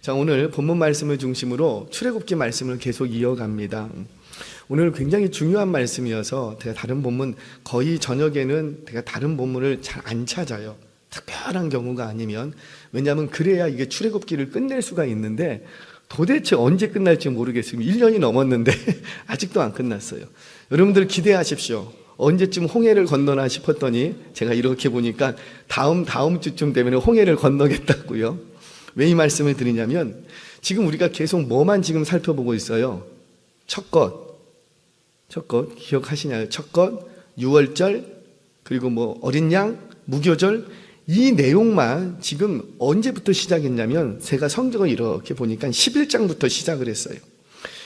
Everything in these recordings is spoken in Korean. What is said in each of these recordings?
자, 오늘 본문 말씀을 중심으로 출애굽기 말씀을 계속 이어갑니다. 오늘 굉장히 중요한 말씀이어서 제가 다른 본문 거의 저녁에는 제가 다른 본문을 잘 안 찾아요. 특별한 경우가 아니면. 왜냐하면 그래야 이게 출애굽기를 끝낼 수가 있는데 도대체 언제 끝날지 모르겠어요. 1년이 넘었는데 아직도 안 끝났어요. 여러분들 기대하십시오. 언제쯤 홍해를 건너나 싶었더니 제가 이렇게 보니까 다음 주쯤 되면 홍해를 건너겠다고요. 왜 이 말씀을 드리냐면 지금 우리가 계속 뭐만 지금 살펴보고 있어요. 첫 것 기억하시나요? 첫 것, 유월절, 그리고 뭐 어린 양, 무교절, 이 내용만 지금 언제부터 시작했냐면 제가 성경을 이렇게 보니까 11장부터 시작을 했어요.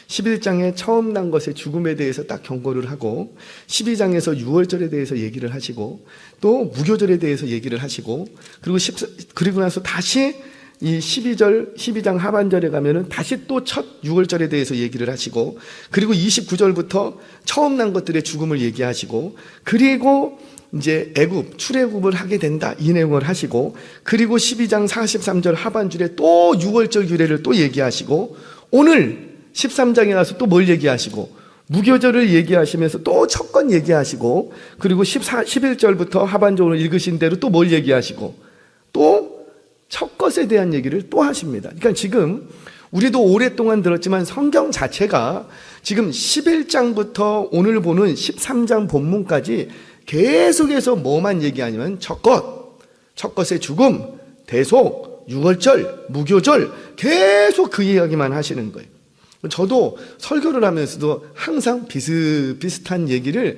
11장에 처음 난 것의 죽음에 대해서 딱 경고를 하고 12장에서 유월절에 대해서 얘기를 하시고 또 무교절에 대해서 얘기를 하시고 그리고 나서 다시 이 12장 하반절에 가면은 다시 또 첫 유월절에 대해서 얘기를 하시고 그리고 29절부터 처음 난 것들의 죽음을 얘기하시고 그리고 이제 출애굽을 하게 된다 이 내용을 하시고 그리고 12장 43절 하반절에 또 유월절 규례를 또 얘기하시고 오늘 13장에 가서 또 뭘 얘기하시고 무교절을 얘기하시면서 또 첫 건 얘기하시고 그리고 11절부터 하반절로 읽으신 대로 또 뭘 얘기하시고 또 첫 것에 대한 얘기를 또 하십니다. 그러니까 지금 우리도 오랫동안 들었지만 성경 자체가 지금 11장부터 오늘 보는 13장 본문까지 계속해서 뭐만 얘기하냐면 첫 것의 죽음, 대속, 유월절, 무교절 계속 그 이야기만 하시는 거예요. 저도 설교를 하면서도 항상 비슷비슷한 얘기를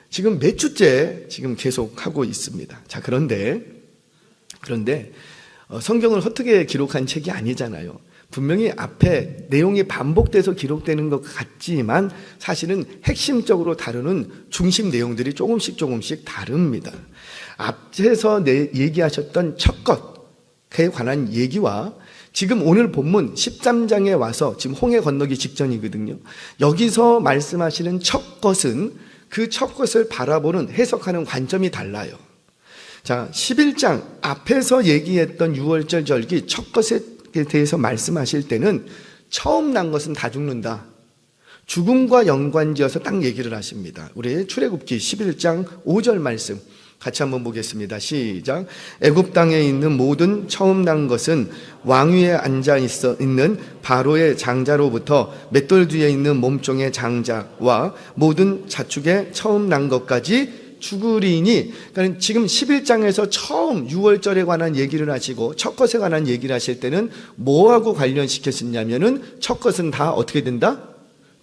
지금 몇 주째 지금 계속 하고 있습니다. 자, 그런데 성경을 헛되게 기록한 책이 아니잖아요. 분명히 앞에 내용이 반복돼서 기록되는 것 같지만 사실은 핵심적으로 다루는 중심 내용들이 조금씩 다릅니다. 앞에서 얘기하셨던 첫 것에 관한 얘기와 지금 오늘 본문 13장에 와서 지금 홍해 건너기 직전이거든요. 여기서 말씀하시는 첫 것은 그 첫 것을 바라보는 해석하는 관점이 달라요. 자, 11장 앞에서 얘기했던 유월절 절기 첫 것에 대해서 말씀하실 때는 처음 난 것은 다 죽는다. 죽음과 연관지어서 딱 얘기를 하십니다. 우리 출애굽기 11장 5절 말씀 같이 한번 보겠습니다. 시작. 애굽 땅에 있는 모든 처음 난 것은 왕위에 앉아 있는 바로의 장자로부터 맷돌 뒤에 있는 몸종의 장자와 모든 자축의 처음 난 것까지 죽으리니. 그러니까 지금 11장에서 처음 유월절에 관한 얘기를 하시고 첫 것에 관한 얘기를 하실 때는 뭐하고 관련시켰냐면은 첫 것은 다 어떻게 된다?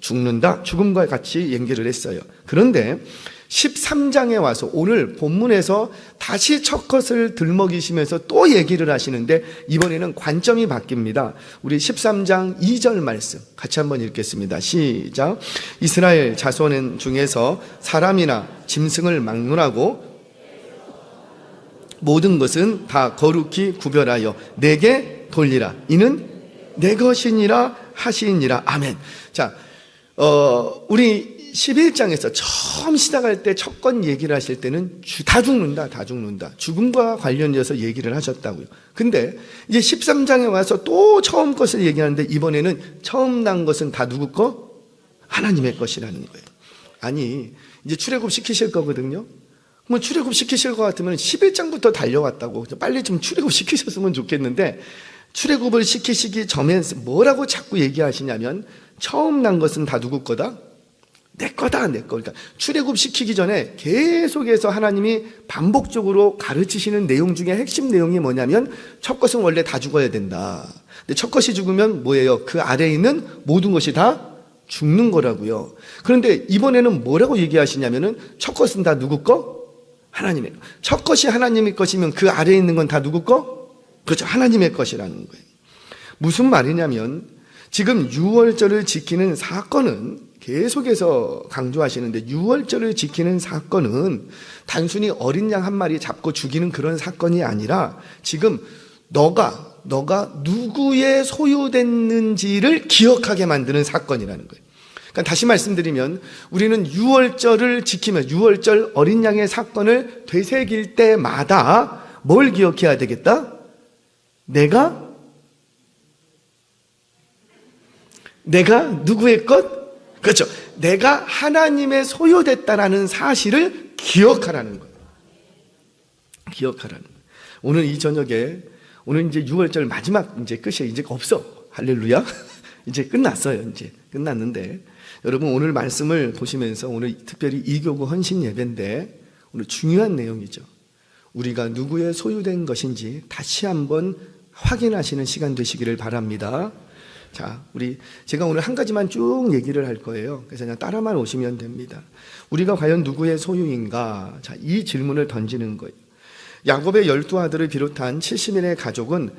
죽는다. 죽음과 같이 연결을 했어요. 그런데 13장에 와서 오늘 본문에서 다시 첫 것을 들먹이시면서 또 얘기를 하시는데 이번에는 관점이 바뀝니다. 우리 13장 2절 말씀 같이 한번 읽겠습니다. 시작. 이스라엘 자손 중에서 사람이나 짐승을 막론하고 모든 것은 다 거룩히 구별하여 내게 돌리라. 이는 내 것이니라 하시니라. 아멘. 자, 우리 11장에서 처음 시작할 때 첫 건 얘기를 하실 때는 다 죽는다. 죽음과 관련해서 얘기를 하셨다고요. 근데 이제 13장에 와서 또 처음 것을 얘기하는데 이번에는 처음 난 것은 다 누구 거? 하나님의 것이라는 거예요. 아니, 이제 출애굽 시키실 거거든요. 뭐 출애굽 시키실 것 같으면 11장부터 달려왔다고. 빨리 좀 출애굽 시키셨으면 좋겠는데 출애굽을 시키시기 전에 뭐라고 자꾸 얘기하시냐면 처음 난 것은 다 누구 거다? 내 거다, 내 거. 그러니까 출애굽 시키기 전에 계속해서 하나님이 반복적으로 가르치시는 내용 중에 핵심 내용이 뭐냐면 첫 것은 원래 다 죽어야 된다. 근데 첫 것이 죽으면 뭐예요? 그 아래에 있는 모든 것이 다 죽는 거라고요. 그런데 이번에는 뭐라고 얘기하시냐면은 첫 것은 다 누구 거? 하나님의 거. 첫 것이 하나님의 것이면 그 아래에 있는 건 다 누구 거? 그렇죠. 하나님의 것이라는 거예요. 무슨 말이냐면 지금 유월절을 지키는 사건은 계속해서 강조하시는데 유월절을 지키는 사건은 단순히 어린 양 한 마리 잡고 죽이는 그런 사건이 아니라 지금 너가 누구의 소유됐는지를 기억하게 만드는 사건이라는 거예요. 그러니까 다시 말씀드리면 우리는 유월절을 지키면 유월절 어린 양의 사건을 되새길 때마다 뭘 기억해야 되겠다? 내가 내가 누구의 것? 그렇죠. 내가 하나님의 소유됐다라는 사실을 기억하라는 거예요. 기억하라는 거예요. 오늘 이 저녁에, 오늘 이제 6월절 마지막 이제 끝이에요. 이제 없어. 할렐루야. 이제 끝났어요. 이제 끝났는데, 여러분 오늘 말씀을 보시면서, 오늘 특별히 이교구 헌신 예배인데 오늘 중요한 내용이죠. 우리가 누구의 소유된 것인지 다시 한번 확인하시는 시간 되시기를 바랍니다. 자, 제가 오늘 한 가지만 쭉 얘기를 할 거예요. 그래서 그냥 따라만 오시면 됩니다. 우리가 과연 누구의 소유인가? 자, 이 질문을 던지는 거예요. 야곱의 12아들을 비롯한 70인의 가족은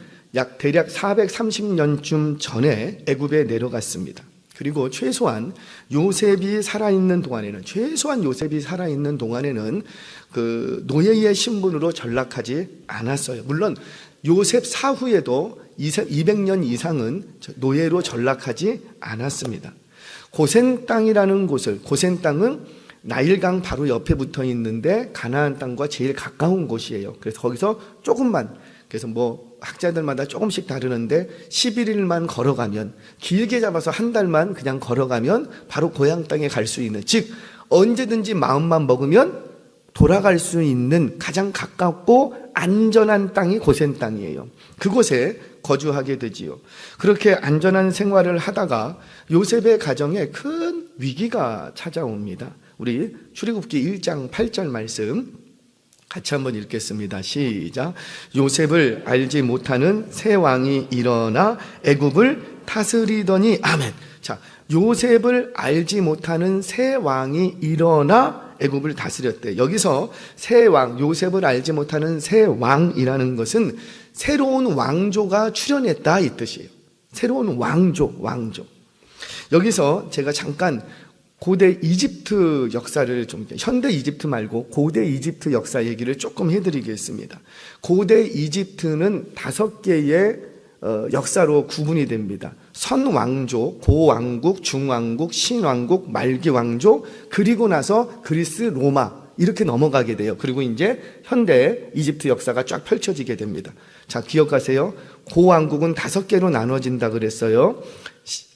대략 430년쯤 전에 애굽에 내려갔습니다. 그리고 최소한 요셉이 살아있는 동안에는 그 노예의 신분으로 전락하지 않았어요. 물론 요셉 사후에도 200년 이상은 노예로 전락하지 않았습니다. 고센 땅이라는 고센 땅은 나일강 바로 옆에 붙어 있는데 가나안 땅과 제일 가까운 곳이에요. 그래서 거기서 조금만, 그래서 학자들마다 조금씩 다르는데 11일만 걸어가면, 길게 잡아서 한 달만 그냥 걸어가면 바로 고향 땅에 갈 수 있는, 즉 언제든지 마음만 먹으면 돌아갈 수 있는 가장 가깝고 안전한 땅이 고센 땅이에요. 그곳에 거주하게 되지요. 그렇게 안전한 생활을 하다가 요셉의 가정에 큰 위기가 찾아옵니다. 우리 출애굽기 1장 8절 말씀 같이 한번 읽겠습니다. 시작. 요셉을 알지 못하는 새 왕이 일어나 애굽을 다스리더니, 아멘. 자, 요셉을 알지 못하는 새 왕이 일어나 애굽을 다스렸대. 여기서 새 왕, 요셉을 알지 못하는 새 왕이라는 것은 새로운 왕조가 출현했다 이 뜻이에요. 새로운 왕조. 여기서 제가 잠깐 고대 이집트 역사를 좀, 현대 이집트 말고 고대 이집트 역사 얘기를 조금 해드리겠습니다. 고대 이집트는 5개의 역사로 구분이 됩니다. 선왕조, 고왕국, 중왕국, 신왕국, 말기왕조, 그리고 나서 그리스, 로마, 이렇게 넘어가게 돼요. 그리고 이제 현대 이집트 역사가 쫙 펼쳐지게 됩니다. 자, 기억하세요. 고왕국은 5개로 나눠진다 그랬어요.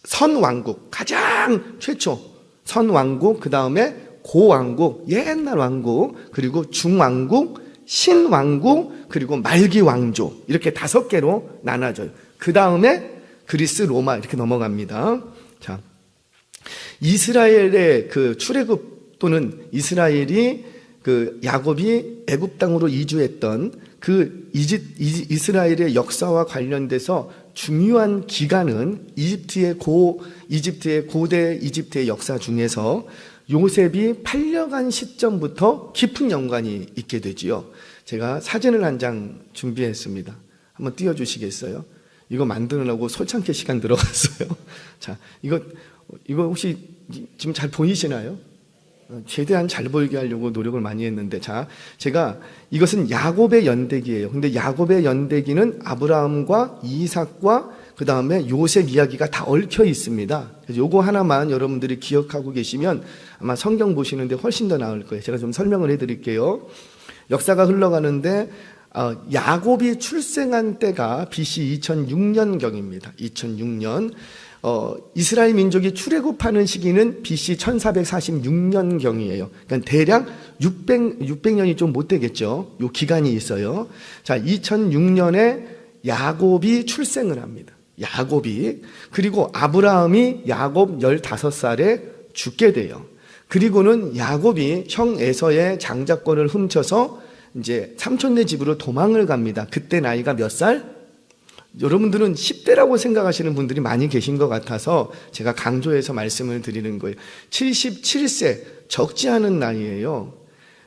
선왕국, 가장 최초 선왕국, 그 다음에 고왕국, 옛날 왕국, 그리고 중왕국, 신왕국, 그리고 말기왕조, 이렇게 5개로 나눠져요. 그 다음에 그리스, 로마, 이렇게 넘어갑니다. 자, 이스라엘의 그 출애굽, 또는 이스라엘이 그 야곱이 애굽 땅으로 이주했던 그 이스라엘의 역사와 관련돼서 중요한 기간은 이집트의 고대 이집트의 역사 중에서 요셉이 팔려간 시점부터 깊은 연관이 있게 되지요. 제가 사진을 한 장 준비했습니다. 한번 띄워주시겠어요? 이거 만드느라고 솔창캐 시간 들어갔어요. 자, 이거 혹시 지금 잘 보이시나요? 최대한 잘 보이게 하려고 노력을 많이 했는데, 자, 제가 이것은 야곱의 연대기예요. 근데 야곱의 연대기는 아브라함과 이삭과 그 다음에 요셉 이야기가 다 얽혀 있습니다. 그래서 요거 하나만 여러분들이 기억하고 계시면 아마 성경 보시는데 훨씬 더 나을 거예요. 제가 좀 설명을 해드릴게요. 역사가 흘러가는데 야곱이 출생한 때가 BC 2006년경입니다. 2006년. 이스라엘 민족이 출애굽하는 시기는 BC 1446년경이에요. 그러니까 대략 600년이 좀 못 되겠죠. 요 기간이 있어요. 자, 2006년에 야곱이 출생을 합니다. 야곱이. 그리고 아브라함이 야곱 15살에 죽게 돼요. 그리고는 야곱이 형 에서의 장자권을 훔쳐서 이제 삼촌네 집으로 도망을 갑니다. 그때 나이가 몇 살? 여러분들은 10대라고 생각하시는 분들이 많이 계신 것 같아서 제가 강조해서 말씀을 드리는 거예요. 77세, 적지 않은 나이예요.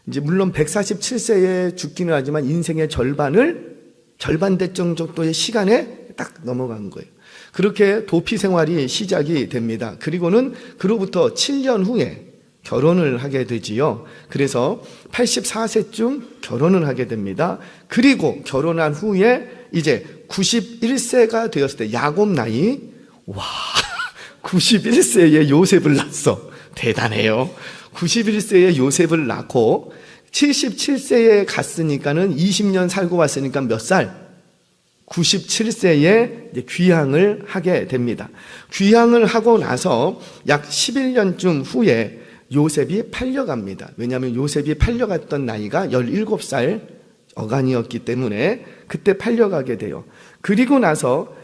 이제 물론 147세에 죽기는 하지만 인생의 절반 대쯤 정도의 시간에 딱 넘어간 거예요. 그렇게 도피 생활이 시작이 됩니다. 그리고는 그로부터 7년 후에 결혼을 하게 되지요. 그래서 84세쯤 결혼을 하게 됩니다. 그리고 결혼한 후에 이제 91세가 되었을 때 야곱 나이, 와, 91세에 요셉을 낳았어. 대단해요. 91세에 요셉을 낳고 77세에 갔으니까는 20년 살고 왔으니까 몇 살? 97세에 귀향을 하게 됩니다. 귀향을 하고 나서 약 11년쯤 후에 요셉이 팔려갑니다. 왜냐하면 요셉이 팔려갔던 나이가 17살 어간이었기 때문에 그때 팔려가게 돼요. 그리고 나서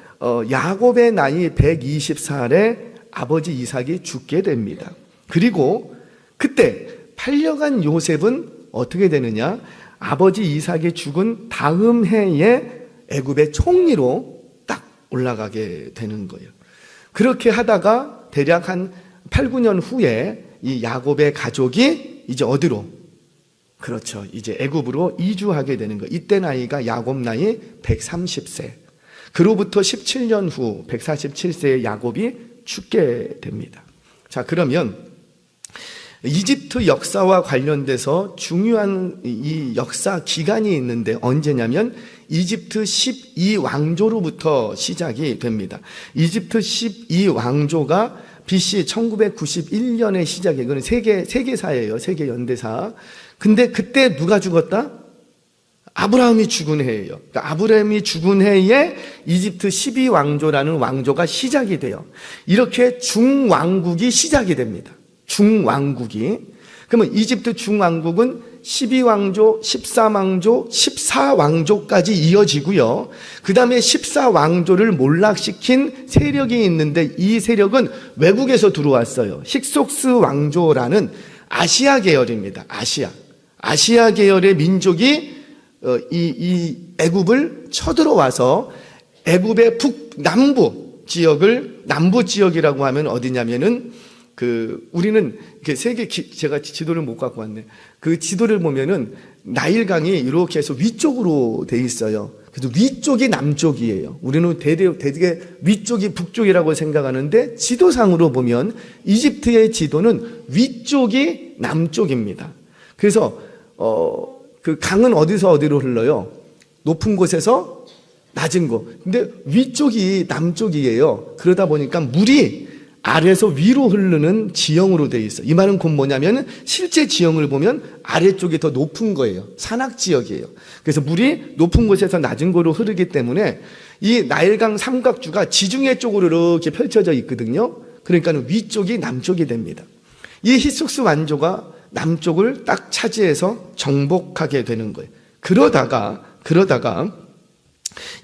야곱의 나이 120살에 아버지 이삭이 죽게 됩니다. 그리고 그때 팔려간 요셉은 어떻게 되느냐? 아버지 이삭이 죽은 다음 해에 애굽의 총리로 딱 올라가게 되는 거예요. 그렇게 하다가 대략 한 8, 9년 후에 이 야곱의 가족이 이제 어디로? 그렇죠. 이제 애굽으로 이주하게 되는 거예요. 이때 나이가 야곱 나이 130세. 그로부터 17년 후 147세의 야곱이 죽게 됩니다. 자, 그러면 이집트 역사와 관련돼서 중요한 이 역사 기간이 있는데 언제냐면 이집트 12왕조로부터 시작이 됩니다. 이집트 12왕조가 BC 1991년에 시작해. 이거는 세계사예요. 세계 연대사. 근데 그때 누가 죽었다? 아브라함이 죽은 해예요. 그러니까 아브라함이 죽은 해에 이집트 12왕조라는 왕조가 시작이 돼요. 이렇게 중왕국이 시작이 됩니다. 중왕국이. 그러면 이집트 중왕국은 12왕조, 13왕조, 14왕조까지 이어지고요. 그 다음에 14왕조를 몰락시킨 세력이 있는데 이 세력은 외국에서 들어왔어요. 힉속스 왕조라는 아시아 계열입니다. 아시아 계열의 민족이 이 애굽을 쳐들어와서 애굽의 남부 지역이라고 하면 어디냐면은 우리는 제가 지도를 못 갖고 왔네. 그 지도를 보면은 나일강이 이렇게 해서 위쪽으로 돼 있어요. 그래서 위쪽이 남쪽이에요. 우리는 대개 위쪽이 북쪽이라고 생각하는데 지도상으로 보면 이집트의 지도는 위쪽이 남쪽입니다. 그래서 그 강은 어디서 어디로 흘러요? 높은 곳에서 낮은 곳. 근데 위쪽이 남쪽이에요. 그러다 보니까 물이 아래에서 위로 흐르는 지형으로 되어 있어요. 이 말은 곧 뭐냐면 실제 지형을 보면 아래쪽이 더 높은 거예요. 산악 지역이에요. 그래서 물이 높은 곳에서 낮은 곳으로 흐르기 때문에 이 나일강 삼각주가 지중해 쪽으로 이렇게 펼쳐져 있거든요. 그러니까 위쪽이 남쪽이 됩니다. 이 힉속스 왕조가 남쪽을 딱 차지해서 정복하게 되는 거예요. 그러다가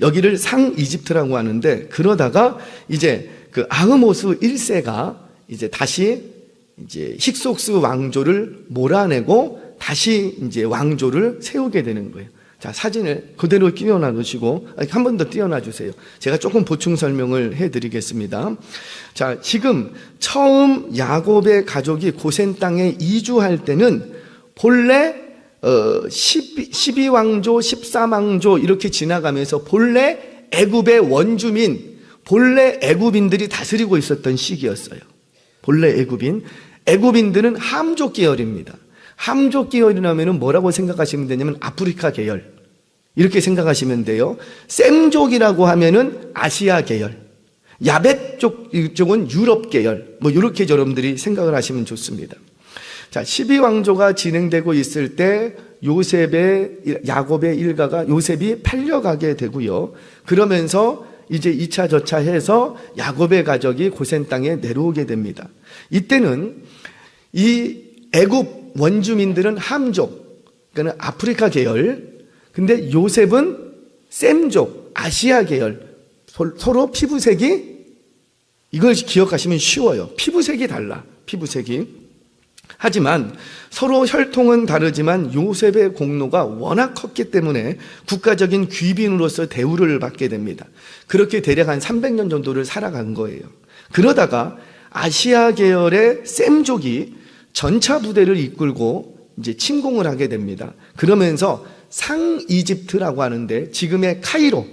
여기를 상 이집트라고 하는데 그러다가 이제 그 아흐모스 1세가 이제 다시 이제 힉속스 왕조를 몰아내고 다시 이제 왕조를 세우게 되는 거예요. 자, 사진을 그대로 띄워놔 놓으시고 한 번 더 띄워놔 주세요. 제가 조금 보충 설명을 해 드리겠습니다. 자, 지금 처음 야곱의 가족이 고센 땅에 이주할 때는 본래 12왕조, 13왕조 이렇게 지나가면서 본래 애굽의 원주민, 본래 애굽인들이 다스리고 있었던 시기였어요. 본래 애굽인들은 함족 계열입니다. 함족 계열이라면 뭐라고 생각하시면 되냐면 아프리카 계열 이렇게 생각하시면 돼요. 셈족이라고 하면은 아시아 계열, 야벳 쪽은 유럽 계열, 뭐 이렇게 여러분들이 생각을 하시면 좋습니다. 자, 12왕조가 진행되고 있을 때 야곱의 일가가 요셉이 팔려가게 되고요. 그러면서 이제 2차 저차해서 야곱의 가족이 고센 땅에 내려오게 됩니다. 이때는 이 애굽 원주민들은 함족, 그러니까 아프리카 계열, 근데 요셉은 셈족, 아시아 계열, 서로 피부색이, 이걸 기억하시면 쉬워요. 피부색이 달라, 피부색이. 하지만 서로 혈통은 다르지만 요셉의 공로가 워낙 컸기 때문에 국가적인 귀빈으로서 대우를 받게 됩니다. 그렇게 대략 한 300년 정도를 살아간 거예요. 그러다가 아시아 계열의 셈족이 전차 부대를 이끌고 이제 침공을 하게 됩니다. 그러면서 상 이집트라고 하는데 지금의 카이로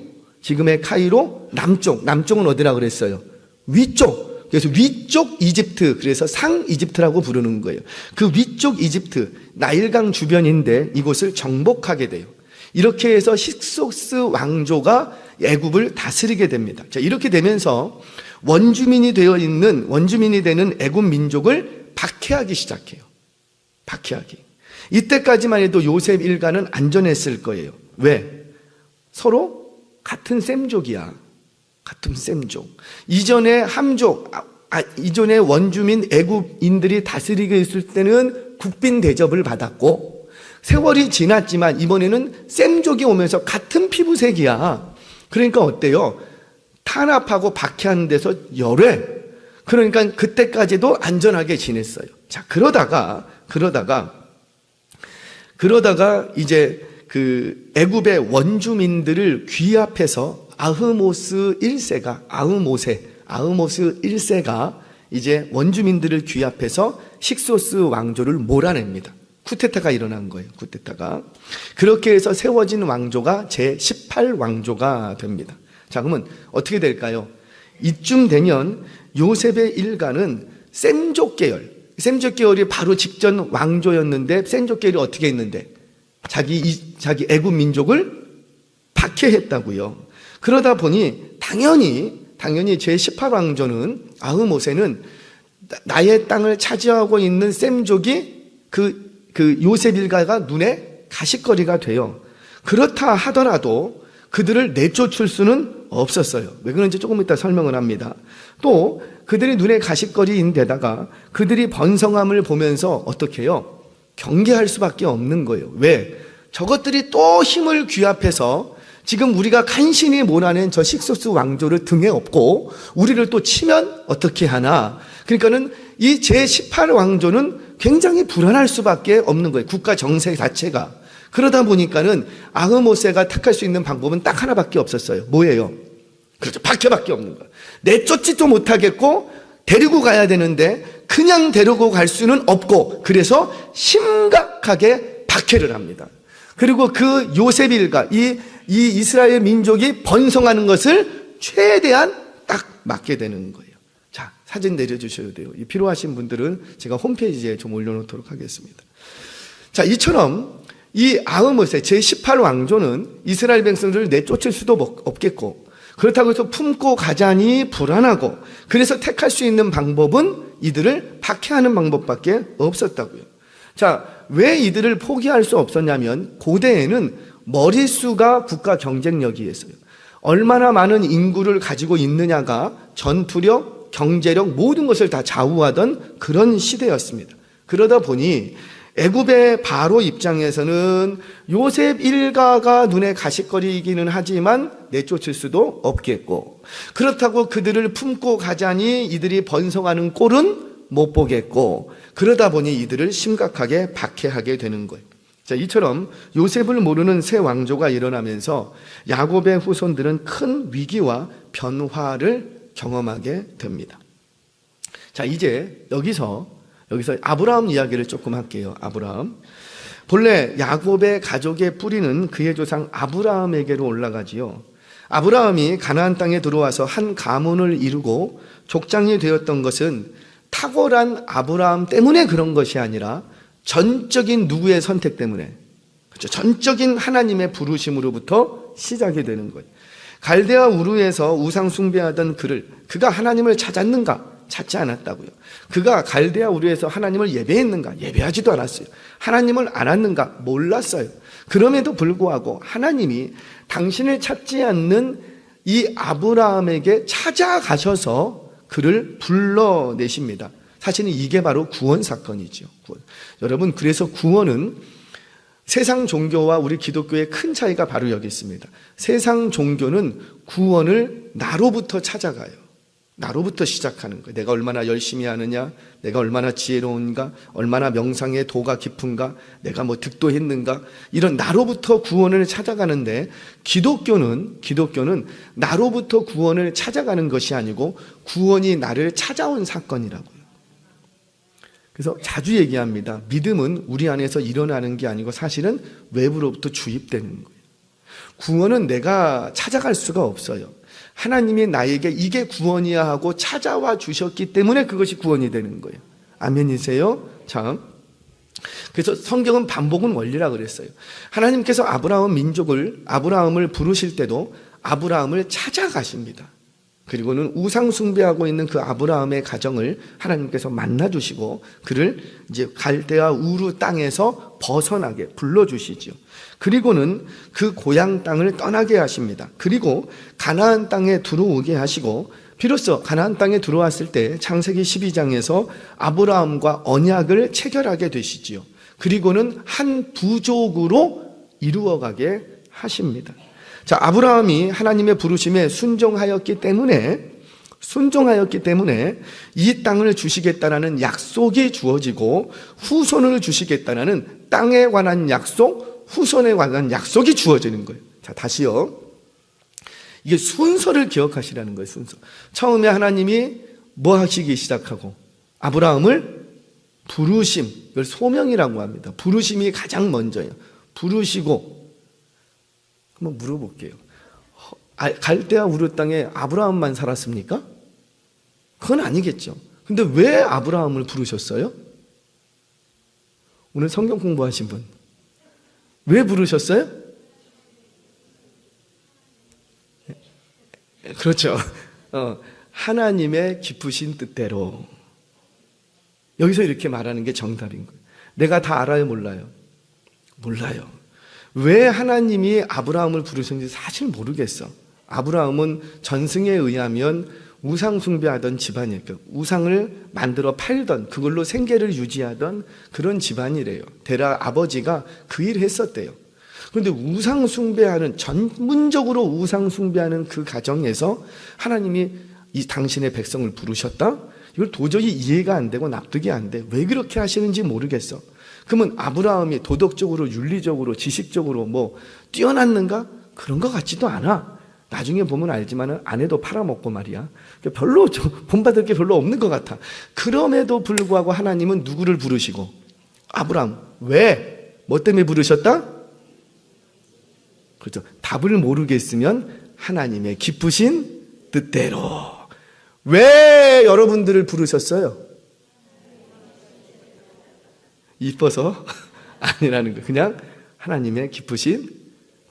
남쪽은 어디라 그랬어요? 위쪽. 그래서 위쪽 이집트, 그래서 상 이집트라고 부르는 거예요. 그 위쪽 이집트, 나일강 주변인데 이곳을 정복하게 돼요. 이렇게 해서 힉속스 왕조가 애굽을 다스리게 됩니다. 자, 이렇게 되면서 원주민이 되는 애굽 민족을 박해하기 시작해요. 박해하기. 이때까지만 해도 요셉 일가는 안전했을 거예요. 왜? 서로 같은 셈족이야. 같은 셈족. 이전에 함족, 이전에 원주민 애굽인들이 다스리고 있을 때는 국빈 대접을 받았고, 세월이 지났지만 이번에는 셈족이 오면서 같은 피부색이야. 그러니까 어때요? 탄압하고 박해하는 데서 열외. 그러니까 그때까지도 안전하게 지냈어요. 자, 그러다가 이제 그 애굽의 원주민들을 귀합해서 아흐모스 1세가 이제 원주민들을 귀합해서 식소스 왕조를 몰아냅니다. 쿠데타가 일어난 거예요. 쿠데타가. 그렇게 해서 세워진 왕조가 제18왕조가 됩니다. 자, 그러면 어떻게 될까요? 이쯤 되면 요셉의 일가는 셈족 계열이 바로 직전 왕조였는데, 셈족 계열이 어떻게 했는데 자기 애굽 민족을 박해했다고요. 그러다 보니 당연히 제18왕조는 아흐모세는 나의 땅을 차지하고 있는 셈족이 그 요셉 일가가 눈에 가시거리가 돼요. 그렇다 하더라도 그들을 내쫓을 수는 없었어요. 왜 그런지 조금 이따 설명을 합니다. 또 그들이 눈에 가시거리인데다가 그들이 번성함을 보면서 어떻게 해요? 경계할 수밖에 없는 거예요. 왜? 저것들이 또 힘을 귀합해서 지금 우리가 간신히 몰아낸 저 식소스 왕조를 등에 업고 우리를 또 치면 어떻게 하나? 그러니까는 이 제18왕조는 굉장히 불안할 수밖에 없는 거예요. 국가 정세 자체가. 그러다 보니까는 아흐모세가 택할 수 있는 방법은 딱 하나밖에 없었어요. 뭐예요? 그렇죠. 박해밖에 없는 거예요. 내쫓지도 못하겠고 데리고 가야 되는데 그냥 데리고 갈 수는 없고, 그래서 심각하게 박해를 합니다. 그리고 그 요셉 일가, 이 이스라엘 민족이 번성하는 것을 최대한 딱 막게 되는 거예요. 자, 사진 내려주셔야 돼요. 필요하신 분들은 제가 홈페이지에 좀 올려놓도록 하겠습니다. 자, 이처럼 이 아흐모세 제18왕조는 이스라엘 백성들을 내쫓을 수도 없겠고, 그렇다고 해서 품고 가자니 불안하고, 그래서 택할 수 있는 방법은 이들을 박해하는 방법밖에 없었다고요. 자, 왜 이들을 포기할 수 없었냐면 고대에는 머릿수가 국가 경쟁력이었어요. 얼마나 많은 인구를 가지고 있느냐가 전투력, 경제력 모든 것을 다 좌우하던 그런 시대였습니다. 그러다 보니 애굽의 바로 입장에서는 요셉 일가가 눈에 가시거리이기는 하지만 내쫓을 수도 없겠고, 그렇다고 그들을 품고 가자니 이들이 번성하는 꼴은 못 보겠고, 그러다 보니 이들을 심각하게 박해하게 되는 거예요. 자, 이처럼 요셉을 모르는 새 왕조가 일어나면서 야곱의 후손들은 큰 위기와 변화를 경험하게 됩니다. 자, 이제 여기서 아브라함 이야기를 조금 할게요. 아브라함. 본래 야곱의 가족의 뿌리는 그의 조상 아브라함에게로 올라가지요. 아브라함이 가나안 땅에 들어와서 한 가문을 이루고 족장이 되었던 것은 탁월한 아브라함 때문에 그런 것이 아니라 전적인 누구의 선택 때문에, 그렇죠? 전적인 하나님의 부르심으로부터 시작이 되는 거예요. 갈대아 우르에서 우상 숭배하던 그가 하나님을 찾았는가? 찾지 않았다고요. 그가 갈대아 우르에서 하나님을 예배했는가? 예배하지도 않았어요. 하나님을 알았는가? 몰랐어요. 그럼에도 불구하고 하나님이 당신을 찾지 않는 이 아브라함에게 찾아가셔서 그를 불러내십니다. 사실은 이게 바로 구원 사건이죠. 구원. 여러분, 그래서 구원은 세상 종교와 우리 기독교의 큰 차이가 바로 여기 있습니다. 세상 종교는 구원을 나로부터 찾아가요. 나로부터 시작하는 거예요. 내가 얼마나 열심히 하느냐, 내가 얼마나 지혜로운가, 얼마나 명상의 도가 깊은가, 내가 뭐 득도했는가, 이런 나로부터 구원을 찾아가는데 기독교는 나로부터 구원을 찾아가는 것이 아니고 구원이 나를 찾아온 사건이라고요. 그래서 자주 얘기합니다. 믿음은 우리 안에서 일어나는 게 아니고 사실은 외부로부터 주입되는 거예요. 구원은 내가 찾아갈 수가 없어요. 하나님이 나에게 이게 구원이야 하고 찾아와 주셨기 때문에 그것이 구원이 되는 거예요. 아멘이세요? 참. 그래서 성경은 반복은 원리라 그랬어요. 하나님께서 아브라함을 부르실 때도 아브라함을 찾아가십니다. 그리고는 우상 숭배하고 있는 그 아브라함의 가정을 하나님께서 만나주시고 그를 이제 갈대아 우르 땅에서 벗어나게 불러주시지요. 그리고는 그 고향 땅을 떠나게 하십니다. 그리고 가나안 땅에 들어오게 하시고 비로소 가나안 땅에 들어왔을 때 창세기 12장에서 아브라함과 언약을 체결하게 되시지요. 그리고는 한 부족으로 이루어가게 하십니다. 자, 아브라함이 하나님의 부르심에 순종하였기 때문에 이 땅을 주시겠다라는 약속이 주어지고 후손을 주시겠다라는 땅에 관한 약속, 후손에 관한 약속이 주어지는 거예요. 자, 다시요. 이게 순서를 기억하시라는 거예요, 순서. 처음에 하나님이 뭐 하시기 시작하고 아브라함을 부르심, 이걸 소명이라고 합니다. 부르심이 가장 먼저예요. 부르시고 한번 물어볼게요. 갈대아 우르 땅에 아브라함만 살았습니까? 그건 아니겠죠. 근데 왜 아브라함을 부르셨어요? 오늘 성경 공부하신 분. 왜 부르셨어요? 그렇죠. 하나님의 기쁘신 뜻대로. 여기서 이렇게 말하는 게 정답인 거예요. 내가 다 알아요, 몰라요? 몰라요. 왜 하나님이 아브라함을 부르셨는지 사실 모르겠어. 아브라함은 전승에 의하면 우상 숭배하던 집안이에요. 우상을 만들어 팔던, 그걸로 생계를 유지하던 그런 집안이래요. 대라 아버지가 그 일을 했었대요. 그런데 우상 숭배하는, 전문적으로 우상 숭배하는 그 가정에서 하나님이 이 당신의 백성을 부르셨다? 이걸 도저히 이해가 안 되고 납득이 안 돼. 왜 그렇게 하시는지 모르겠어. 그러면 아브라함이 도덕적으로, 윤리적으로, 지식적으로 뭐 뛰어났는가? 그런 것 같지도 않아. 나중에 보면 알지만 아내도 팔아먹고 말이야. 별로 본받을 게 별로 없는 것 같아. 그럼에도 불구하고 하나님은 누구를 부르시고? 아브라함. 왜? 뭐 때문에 부르셨다? 그렇죠. 답을 모르겠으면 하나님의 기쁘신 뜻대로. 왜 여러분들을 부르셨어요? 이뻐서 아니라는 거. 그냥 하나님의 기쁘신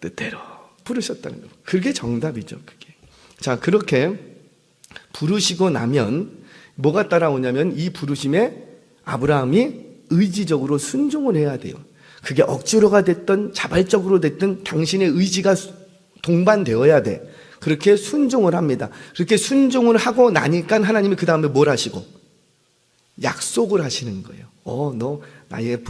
뜻대로 부르셨다는 거. 그게 정답이죠. 그게. 자, 그렇게 부르시고 나면 뭐가 따라오냐면 이 부르심에 아브라함이 의지적으로 순종을 해야 돼요. 그게 억지로가 됐든 자발적으로 됐든 당신의 의지가 동반되어야 돼. 그렇게 순종을 합니다. 그렇게 순종을 하고 나니까 하나님이 그 다음에 뭘 하시고? 약속을 하시는 거예요. 너 나의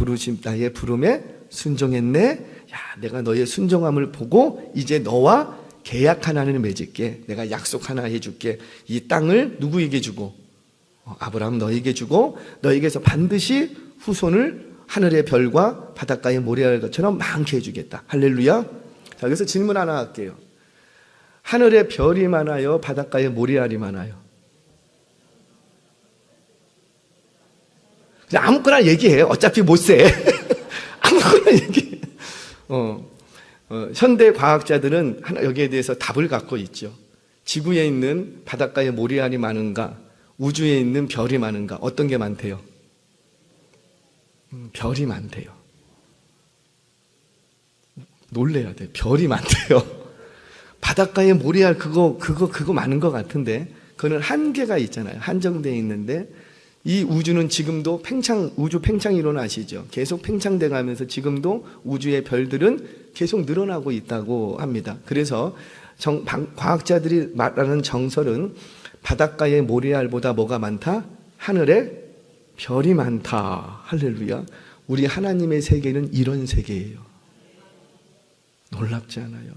부름에 순종했네. 야, 내가 너의 순종함을 보고 이제 너와 계약 하나를 맺을게. 내가 약속 하나 해줄게. 이 땅을 누구에게 주고? 아브라함 너에게 주고 너에게서 반드시 후손을 하늘의 별과 바닷가의 모래알 것처럼 많게 해주겠다. 할렐루야. 자, 그래서 질문 하나 할게요. 하늘의 별이 많아요? 바닷가에 모래알이 많아요? 그냥 아무거나 얘기해. 어차피 못 세. 아무거나 얘기해. 현대 과학자들은 여기에 대해서 답을 갖고 있죠. 지구에 있는 바닷가에 모래알이 많은가? 우주에 있는 별이 많은가? 어떤 게 많대요? 별이 많대요. 놀래야 돼. 별이 많대요. 바닷가에 모래알 그거 많은 것 같은데 그거는 한계가 있잖아요. 한정되어 있는데 이 우주는 지금도 우주 팽창 이론 아시죠? 계속 팽창돼 가면서 지금도 우주의 별들은 계속 늘어나고 있다고 합니다. 그래서 과학자들이 말하는 정설은 바닷가의 모래알보다 뭐가 많다? 하늘에 별이 많다. 할렐루야. 우리 하나님의 세계는 이런 세계예요. 놀랍지 않아요?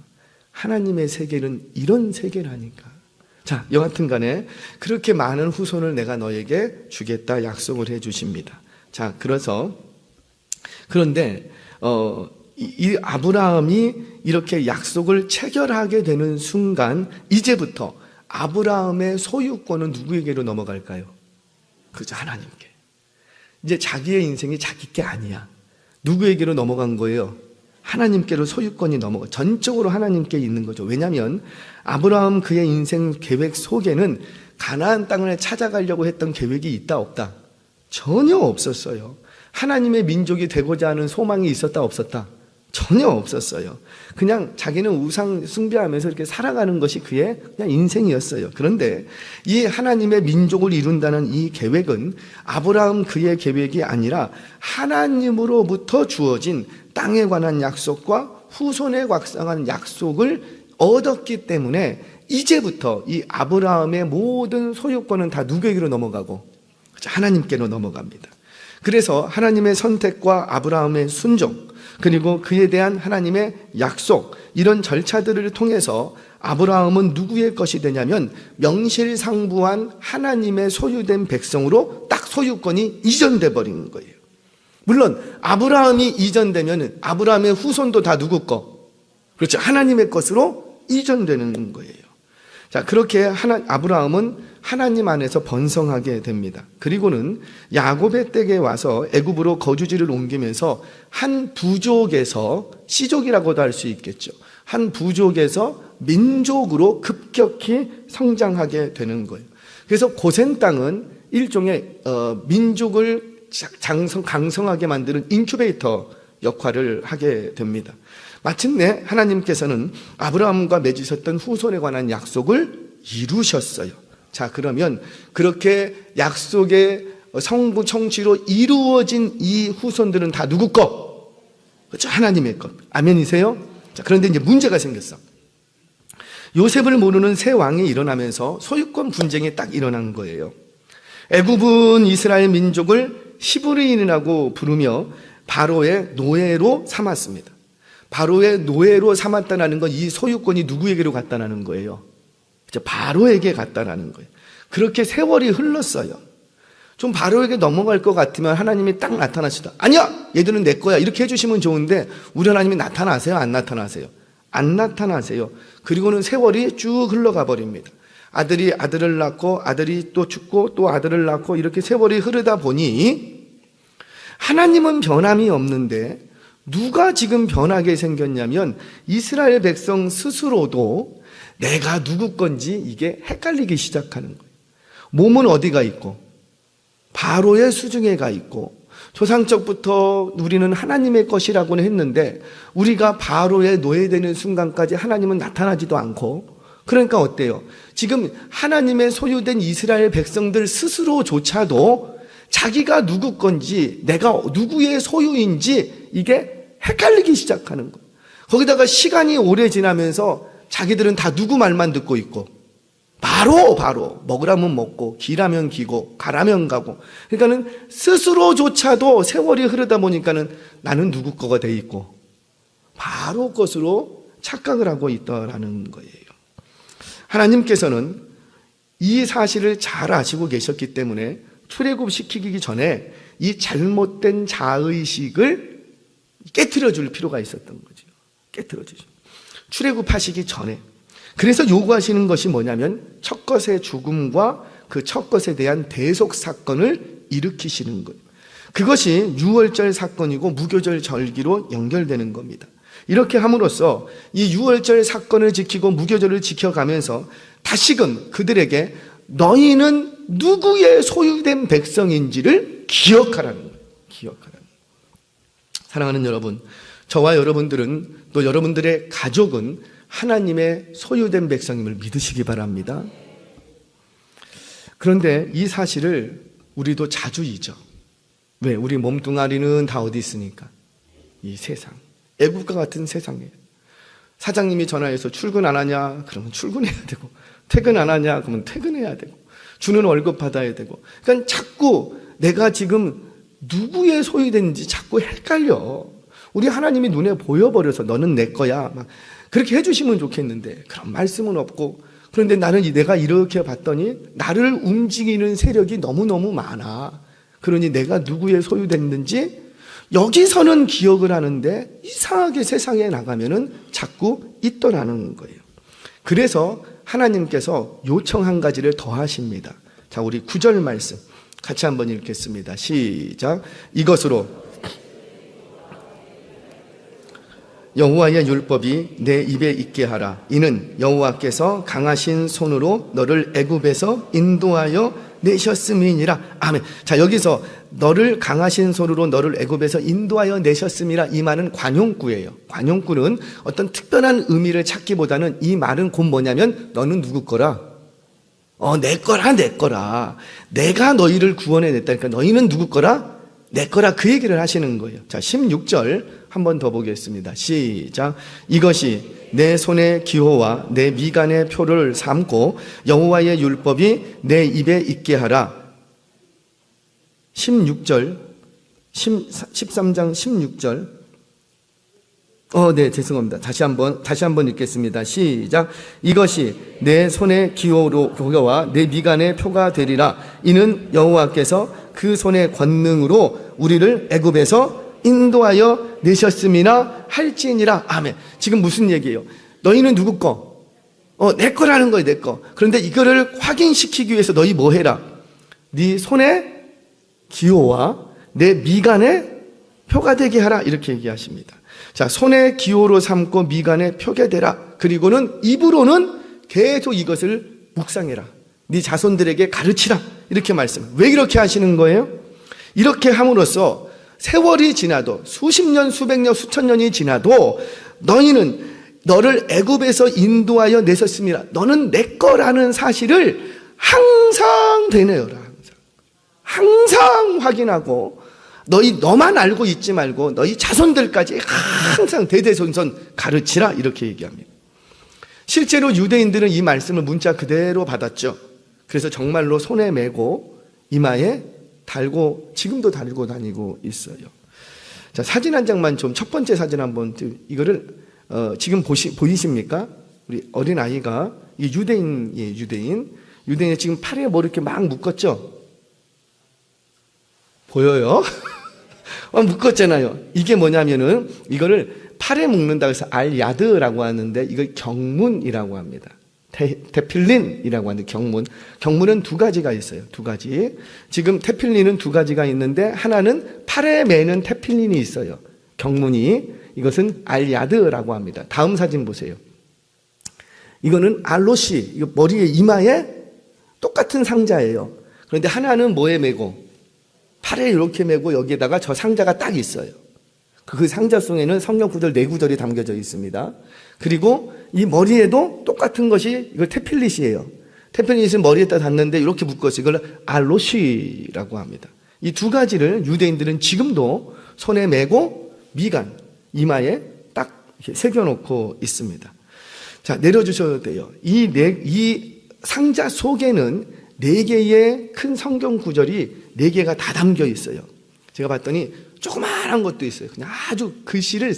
하나님의 세계는 이런 세계라니까. 자, 여하튼 간에 그렇게 많은 후손을 내가 너에게 주겠다 약속을 해 주십니다. 자, 그런데 이 아브라함이 이렇게 약속을 체결하게 되는 순간 이제부터 아브라함의 소유권은 누구에게로 넘어갈까요? 그죠, 하나님께. 이제 자기의 인생이 자기 게 아니야. 누구에게로 넘어간 거예요? 하나님께로 소유권이 전적으로 하나님께 있는 거죠. 왜냐하면 아브라함 그의 인생 계획 속에는 가나안 땅을 찾아가려고 했던 계획이 있다 없다? 전혀 없었어요. 하나님의 민족이 되고자 하는 소망이 있었다 없었다? 전혀 없었어요. 그냥 자기는 우상 숭배하면서 이렇게 살아가는 것이 그의 그냥 인생이었어요. 그런데 이 하나님의 민족을 이룬다는 이 계획은 아브라함 그의 계획이 아니라 하나님으로부터 주어진 땅에 관한 약속과 후손에 관한 약속을 얻었기 때문에 이제부터 이 아브라함의 모든 소유권은 다 누구에게로 넘어가고 하나님께로 넘어갑니다. 그래서 하나님의 선택과 아브라함의 순종, 그리고 그에 대한 하나님의 약속, 이런 절차들을 통해서 아브라함은 누구의 것이 되냐면 명실상부한 하나님의 소유된 백성으로 딱 소유권이 이전돼 버리는 거예요. 물론 아브라함이 이전되면 아브라함의 후손도 다 누구 거? 그렇죠. 하나님의 것으로 이전되는 거예요. 자, 그렇게 아브라함은 하나님 안에서 번성하게 됩니다. 그리고는 야곱의 댁에 와서 애굽으로 거주지를 옮기면서 한 부족에서, 시족이라고도 할 수 있겠죠, 한 부족에서 민족으로 급격히 성장하게 되는 거예요. 그래서 고센 땅은 일종의 민족을 강성하게 만드는 인큐베이터 역할을 하게 됩니다. 마침내 하나님께서는 아브라함과 맺으셨던 후손에 관한 약속을 이루셨어요. 자, 그러면 그렇게 약속의 성부 청취로 이루어진 이 후손들은 다 누구 것? 그렇죠? 하나님의 것. 아멘이세요? 자, 그런데 이제 문제가 생겼어. 요셉을 모르는 새 왕이 일어나면서 소유권 분쟁이 딱 일어난 거예요. 애굽은 이스라엘 민족을 히브리인이라고 부르며 바로의 노예로 삼았습니다. 바로의 노예로 삼았다는 건 이 소유권이 누구에게로 갔다는 거예요? 바로에게 갔다는 거예요. 그렇게 세월이 흘렀어요. 좀 바로에게 넘어갈 것 같으면 하나님이 딱 나타나시다. 아니야! 얘들은 내 거야. 이렇게 해주시면 좋은데 우리 하나님이 나타나세요? 안 나타나세요? 안 나타나세요. 그리고는 세월이 쭉 흘러가 버립니다. 아들이 아들을 낳고 아들이 또 죽고 또 아들을 낳고 이렇게 세월이 흐르다 보니 하나님은 변함이 없는데 누가 지금 변하게 생겼냐면 이스라엘 백성 스스로도 내가 누구 건지 이게 헷갈리기 시작하는 거예요. 몸은 어디가 있고 바로의 수중에 가 있고 조상적부터 우리는 하나님의 것이라고는 했는데 우리가 바로의 노예되는 순간까지 하나님은 나타나지도 않고, 그러니까 어때요? 지금 하나님의 소유된 이스라엘 백성들 스스로조차도 자기가 누구 건지 내가 누구의 소유인지 이게 헷갈리기 시작하는 거예요. 거기다가 시간이 오래 지나면서 자기들은 다 누구 말만 듣고 있고 바로 먹으라면 먹고 기라면 기고 가라면 가고, 그러니까는 스스로조차도 세월이 흐르다 보니까는 나는 누구 거가 돼 있고 바로 것으로 착각을 하고 있다라는 거예요. 하나님께서는 이 사실을 잘 아시고 계셨기 때문에 출애굽시키기 전에 이 잘못된 자의식을 깨트려 줄 필요가 있었던 거죠. 깨트려 주죠. 출애굽하시기 전에. 그래서 요구하시는 것이 뭐냐면 첫 것의 죽음과 그 첫 것에 대한 대속 사건을 일으키시는 거예요. 그것이 유월절 사건이고 무교절 절기로 연결되는 겁니다. 이렇게 함으로써 이 유월절 사건을 지키고 무교절을 지켜가면서 다시금 그들에게 너희는 누구의 소유된 백성인지를 기억하라는 거예요. 기억하라는 거예요. 사랑하는 여러분, 저와 여러분들은 또 여러분들의 가족은 하나님의 소유된 백성임을 믿으시기 바랍니다. 그런데 이 사실을 우리도 자주 잊어. 왜? 우리 몸뚱아리는 다 어디 있으니까? 이 세상. 애국과 같은 세상이에요. 사장님이 전화해서 출근 안 하냐? 그러면 출근해야 되고, 퇴근 안 하냐? 그러면 퇴근해야 되고, 주는 월급 받아야 되고. 그러니까 자꾸 내가 지금 누구의 소유된지 자꾸 헷갈려. 우리 하나님이 눈에 보여버려서 너는 내 거야. 막 그렇게 해주시면 좋겠는데 그런 말씀은 없고, 그런데 나는 내가 이렇게 봤더니 나를 움직이는 세력이 너무너무 많아. 그러니 내가 누구의 소유됐는지 여기서는 기억을 하는데 이상하게 세상에 나가면은 자꾸 잊더라는 거예요. 그래서 하나님께서 요청 한 가지를 더 하십니다. 자, 우리 9절 말씀 같이 한번 읽겠습니다. 시작. 여호와의 율법이 내 입에 있게 하라. 이는 여호와께서 강하신 손으로 너를 애굽에서 인도하여 내셨음이니라. 아멘. 자, 여기서 너를 강하신 손으로 너를 애굽에서 인도하여 내셨음이라, 이 말은 관용구예요. 관용구는 어떤 특별한 의미를 찾기보다는 이 말은 곧 뭐냐면 너는 누구 거라? 내 거라, 내 거라. 내가 너희를 구원해냈다니까 너희는 누구 거라? 내 거라. 그 얘기를 하시는 거예요. 자, 16절 한 번 더 보겠습니다. 시작. 이것이 내 손의 기호와 내 미간의 표를 삼고 여호와의 율법이 내 입에 있게 하라. 16절 13장 16절. 네, 죄송합니다. 다시 한번 읽겠습니다. 시작. 이것이 내 손의 기호와 내 미간의 표가 되리라. 이는 여호와께서 그 손의 권능으로 우리를 애굽에서 인도하여 내셨음이나 할지니라. 아멘. 지금 무슨 얘기예요? 너희는 누구 거? 내 거라는 거예요, 내 거. 그런데 이거를 확인시키기 위해서 너희 뭐 해라? 네 손의 기호와 내 미간의 표가 되게 하라. 이렇게 얘기하십니다. 자, 손의 기호로 삼고 미간의 표게 되라. 그리고는 입으로는 계속 이것을 묵상해라. 네 자손들에게 가르치라. 이렇게 말씀. 왜 이렇게 하시는 거예요? 이렇게 함으로써 세월이 지나도 수십 년, 수백 년, 수천 년이 지나도 너희는 너를 애굽에서 인도하여 내셨습니다. 너는 내 거라는 사실을 항상 되뇌어라. 항상 확인하고 너만 알고 있지 말고 너희 자손들까지 항상 대대손손 가르치라. 이렇게 얘기합니다. 실제로 유대인들은 이 말씀을 문자 그대로 받았죠. 그래서 정말로 손에 메고 이마에 달고 지금도 달고 다니고 있어요. 자, 사진 한 장만 좀, 첫 번째 사진 한번, 이거를 지금 보이십니까? 우리 어린 아이가, 이게 유대인이에요. 유대인이 지금 팔에 뭐 이렇게 막 묶었죠? 보여요? 묶었잖아요. 이게 뭐냐면은 이거를 팔에 묶는다고 해서 알야드라고 하는데 이걸 경문이라고 합니다. 테필린이라고 하는 경문은 두 가지가 있어요. 두 가지. 지금 테필린은 두 가지가 있는데 하나는 팔에 매는 테필린이 있어요. 경문이. 이것은 알야드라고 합니다. 다음 사진 보세요. 이거는 알로시, 이거 머리에 이마에 똑같은 상자예요. 그런데 하나는 뭐에 매고 팔에 이렇게 매고 여기에다가 저 상자가 딱 있어요. 그 상자 속에는 성경 구절 4구절이 담겨져 있습니다. 그리고 이 머리에도 똑같은 것이, 이걸 테필릿이에요. 테필릿은 머리에다 닿는데 이렇게 묶어서 이걸 알로시라고 합니다. 이 두 가지를 유대인들은 지금도 손에 메고 미간, 이마에 딱 이렇게 새겨놓고 있습니다. 자, 내려주셔도 돼요. 이 상자 속에는 4개의 큰 성경 구절이 4개가 다 담겨 있어요. 제가 봤더니 조그마한 것도 있어요. 그냥 아주 글씨를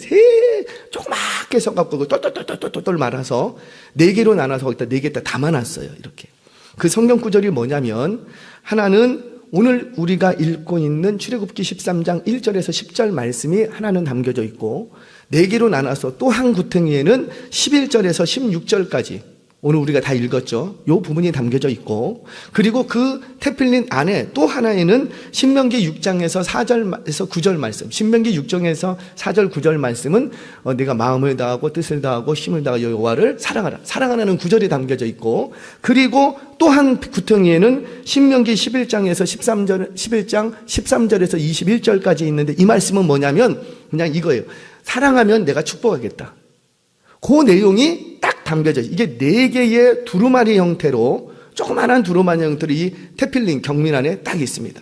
조그맣게 써갖고 똘똘똘똘똘 말아서 4개로 나눠서 거기다 4개 다 담아놨어요. 이렇게. 그 성경 구절이 뭐냐면, 하나는 오늘 우리가 읽고 있는 출애굽기 13장 1절에서 10절 말씀이 하나는 담겨져 있고, 4개로 나눠서 또 한 구탱이에는 11절에서 16절까지 오늘 우리가 다 읽었죠. 이 부분이 담겨져 있고, 그리고 그 테필린 안에 또 하나에는 신명기 6장에서 4절에서 9절 말씀, 신명기 6장에서 4절 9절 말씀은 내가 마음을 다하고 뜻을 다하고 힘을 다하여 여호와를 사랑하라, 사랑하라는 구절이 담겨져 있고, 그리고 또 한 구덩이에는 신명기 11장에서 11장 13절에서 21절까지 있는데, 이 말씀은 뭐냐면 그냥 이거예요. 사랑하면 내가 축복하겠다. 그 내용이 딱 담겨져 있어요. 이게 4개의 두루마리 형태로, 조그마한 두루마리 형태로 이 테필린 경민 안에 딱 있습니다.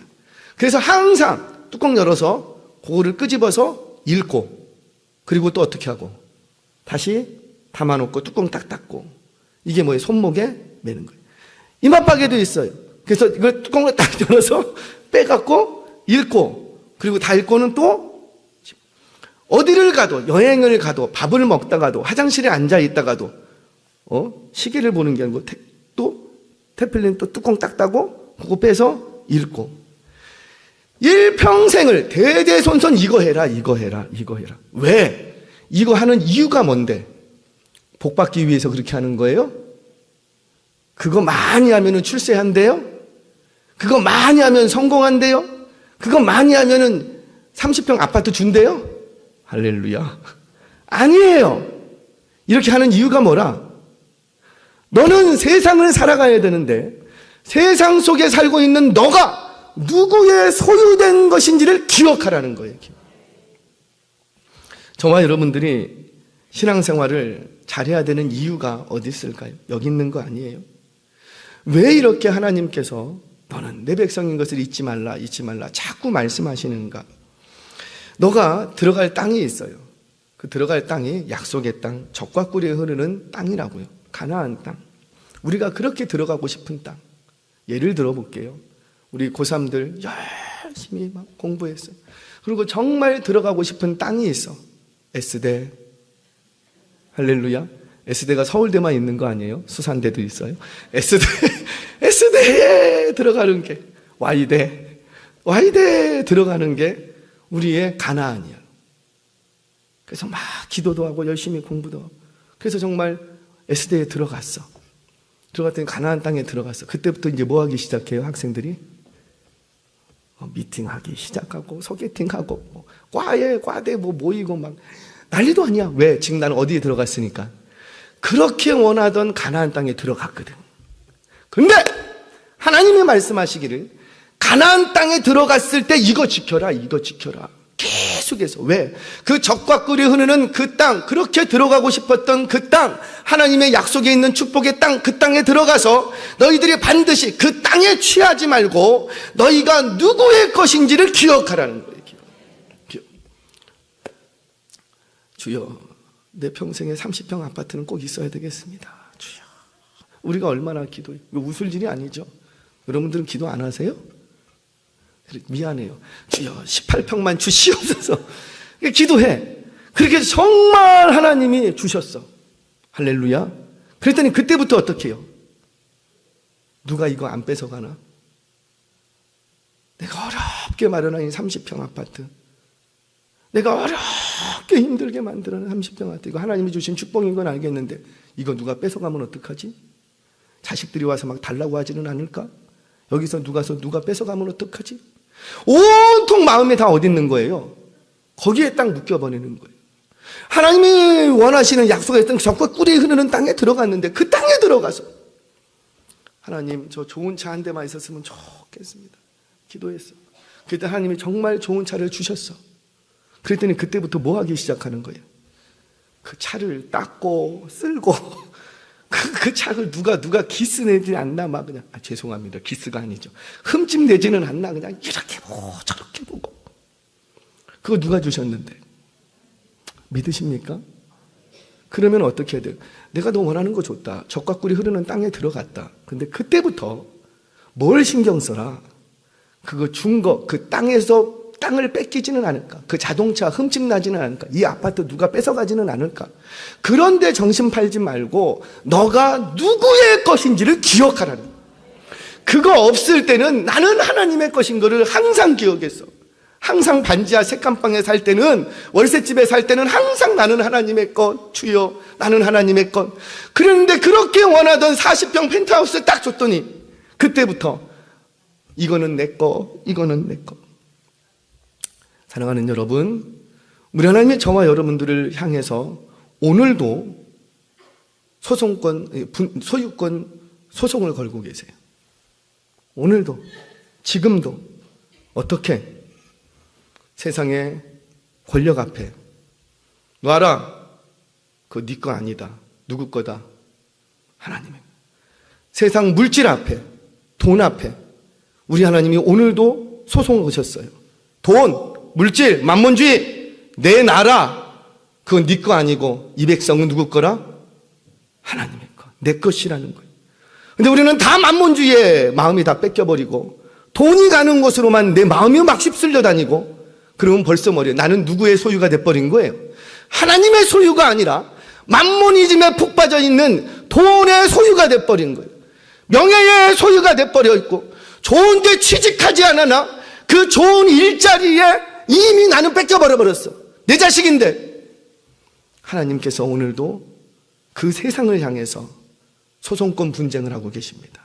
그래서 항상 뚜껑 열어서 그거를 끄집어서 읽고, 그리고 또 어떻게 하고 다시 담아놓고 뚜껑 딱 닫고, 이게 뭐예요? 손목에 매는 거예요. 이마박에도 있어요. 그래서 이걸 뚜껑을 딱 열어서 빼갖고 읽고, 그리고 다 읽고는 또 어디를 가도, 여행을 가도, 밥을 먹다가도, 화장실에 앉아 있다가도 시계를 보는 게 아니고 또 테필린 또 뚜껑 딱 닫고 그거 빼서 읽고, 일평생을 대대손손 이거 해라. 왜? 이거 하는 이유가 뭔데? 복 받기 위해서 그렇게 하는 거예요? 그거 많이 하면은 출세한대요? 그거 많이 하면 성공한대요? 그거 많이 하면은 30평 아파트 준대요? 할렐루야. 아니에요. 이렇게 하는 이유가 뭐라? 너는 세상을 살아가야 되는데 세상 속에 살고 있는 너가 누구의 소유된 것인지를 기억하라는 거예요. 저와 여러분들이 신앙생활을 잘해야 되는 이유가 어디 있을까요? 여기 있는 거 아니에요? 왜 이렇게 하나님께서 너는 내 백성인 것을 잊지 말라 자꾸 말씀하시는가? 너가 들어갈 땅이 있어요. 그 들어갈 땅이 약속의 땅, 젖과 꿀이 흐르는 땅이라고요. 가나안 땅. 우리가 그렇게 들어가고 싶은 땅. 예를 들어 볼게요. 우리 고3들 열심히 막 공부했어요. 그리고 정말 들어가고 싶은 땅이 있어. S대. 할렐루야. S대가 서울대만 있는 거 아니에요? 수산대도 있어요. S대에 들어가는 게 Y대에 들어가는 게 우리의 가나안이야. 그래서 막 기도도 하고 열심히 공부도 하고. 그래서 정말 S대에 들어갔어. 들어갔더니 가나안 땅에 들어갔어. 그때부터 이제 뭐 하기 시작해요, 학생들이? 미팅하기 시작하고 소개팅하고 과대 모이고 막 난리도 아니야. 왜? 지금 나는 어디에 들어갔으니까. 그렇게 원하던 가나안 땅에 들어갔거든. 근데 하나님이 말씀하시기를 가나안 땅에 들어갔을 때 이거 지켜라. 계속해서. 왜? 그 젖과 꿀이 흐르는 그 땅, 그렇게 들어가고 싶었던 그 땅, 하나님의 약속에 있는 축복의 땅, 그 땅에 들어가서 너희들이 반드시 그 땅에 취하지 말고 너희가 누구의 것인지를 기억하라는 거예요. 주여, 내 평생에 30평 아파트는 꼭 있어야 되겠습니다. 주여. 우리가 얼마나 기도해요. 이거 웃을 일이 아니죠. 여러분들은 기도 안 하세요? 미안해요. 주여 18평만 주시옵소서. 기도해. 그렇게 해서 정말 하나님이 주셨어. 할렐루야. 그랬더니 그때부터 어떻게 해요? 누가 이거 안 뺏어가나? 내가 어렵게 마련한 30평 아파트, 내가 어렵게 힘들게 만들어낸 30평 아파트, 이거 하나님이 주신 축복인 건 알겠는데 이거 누가 뺏어가면 어떡하지? 자식들이 와서 막 달라고 하지는 않을까? 여기서 누가 뺏어가면 어떡하지? 온통 마음에 다 어디 있는 거예요? 거기에 딱 묶여버리는 거예요. 하나님이 원하시는 약속의 땅, 젖과 꿀이 흐르는 땅에 들어갔는데 그 땅에 들어가서 하나님, 저 좋은 차 한 대만 있었으면 좋겠습니다. 기도했어. 그때 하나님이 정말 좋은 차를 주셨어. 그랬더니 그때부터 뭐 하기 시작하는 거예요? 그 차를 닦고 쓸고 그 차를 누가 기스 내지 않나 막 그냥 죄송합니다. 기스가 아니죠. 흠집 내지는 않나 그냥 이렇게 보고 저렇게 보고. 그거 누가 주셨는데? 믿으십니까? 그러면 어떻게 해야 돼요? 내가 너 원하는 거 줬다. 젖과 꿀이 흐르는 땅에 들어갔다. 근데 그때부터 뭘 신경 써라? 그거 준 거, 그 땅에서 땅을 뺏기지는 않을까? 그 자동차 흠집 나지는 않을까? 이 아파트 누가 뺏어가지는 않을까? 그런데 정신 팔지 말고 너가 누구의 것인지를 기억하라는 거야. 그거 없을 때는 나는 하나님의 것인 거를 항상 기억했어. 항상 반지하 색감방에 살 때는, 월세집에 살 때는 항상 나는 하나님의 것, 주여 나는 하나님의 것. 그런데 그렇게 원하던 40평 펜트하우스 딱 줬더니 그때부터 이거는 내 거, 이거는 내 거. 사랑하는 여러분, 우리 하나님이 저와 여러분들을 향해서 오늘도 소유권 소송을 걸고 계세요. 오늘도, 지금도. 어떻게? 세상의 권력 앞에 놔라. 그거 네 거 아니다. 누구 거다? 하나님의. 세상 물질 앞에, 돈 앞에 우리 하나님이 오늘도 소송을 거셨어요. 돈, 물질, 만몬주의, 내 나라, 그건 네 거 아니고 이 백성은 누구 거라? 하나님의 거, 내 것이라는 거예요. 근데 우리는 다 만몬주의에 마음이 다 뺏겨버리고 돈이 가는 곳으로만 내 마음이 막 휩쓸려 다니고, 그러면 벌써 나는 누구의 소유가 돼버린 거예요? 하나님의 소유가 아니라 만모니즘에 푹 빠져 있는 돈의 소유가 돼버린 거예요. 명예의 소유가 돼버려 있고, 좋은 데 취직하지 않았나? 그 좋은 일자리에 이미 나는 뺏겨버려버렸어. 내 자식인데. 하나님께서 오늘도 그 세상을 향해서 소송권 분쟁을 하고 계십니다.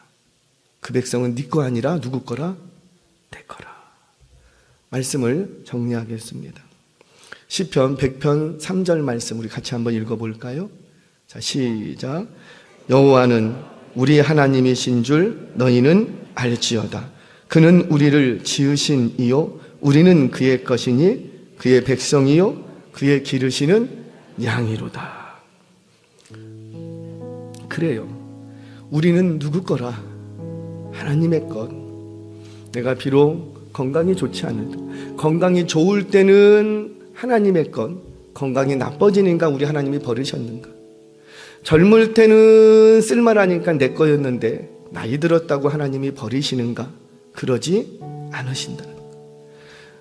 그 백성은 네 거 아니라 누구 거라? 내 거라. 말씀을 정리하겠습니다. 시편 100편 3절 말씀 우리 같이 한번 읽어볼까요? 자, 시작. 여호와는 우리 하나님이신 줄 너희는 알지어다. 그는 우리를 지으신 이요 우리는 그의 것이니 그의 백성이요 그의 기르시는 양이로다. 그래요. 우리는 누구 거라? 하나님의 것. 내가 비록 건강이 좋지 않아도, 건강이 좋을 때는 하나님의 것, 건강이 나빠지니까 우리 하나님이 버리셨는가? 젊을 때는 쓸만하니까 내 거였는데 나이 들었다고 하나님이 버리시는가? 그러지 않으신다는 것.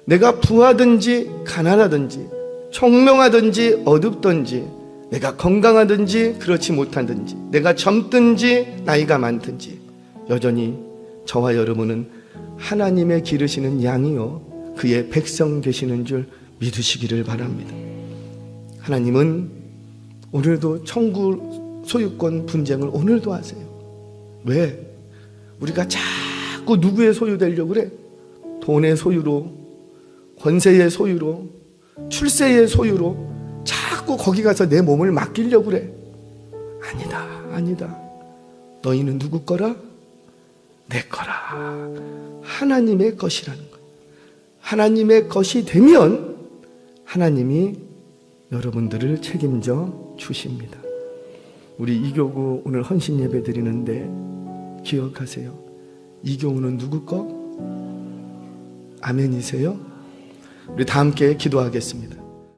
내가 부하든지 가난하든지 총명하든지 어둡든지, 내가 건강하든지 그렇지 못하든지, 내가 젊든지 나이가 많든지 여전히 저와 여러분은 하나님의 기르시는 양이요 그의 백성 되시는 줄 믿으시기를 바랍니다. 하나님은 오늘도 천국 소유권 분쟁을 오늘도 하세요. 왜? 우리가 자꾸 누구의 소유 되려고 그래? 돈의 소유로, 권세의 소유로, 출세의 소유로 자꾸 거기 가서 내 몸을 맡기려고 그래. 아니다, 아니다. 너희는 누구 거라? 내 거라. 하나님의 것이라는 거예요. 하나님의 것이 되면 하나님이 여러분들을 책임져 주십니다. 우리 이교구 오늘 헌신 예배 드리는데 기억하세요. 이교구는 누구 거? 아멘이세요? 우리 다 함께 기도하겠습니다.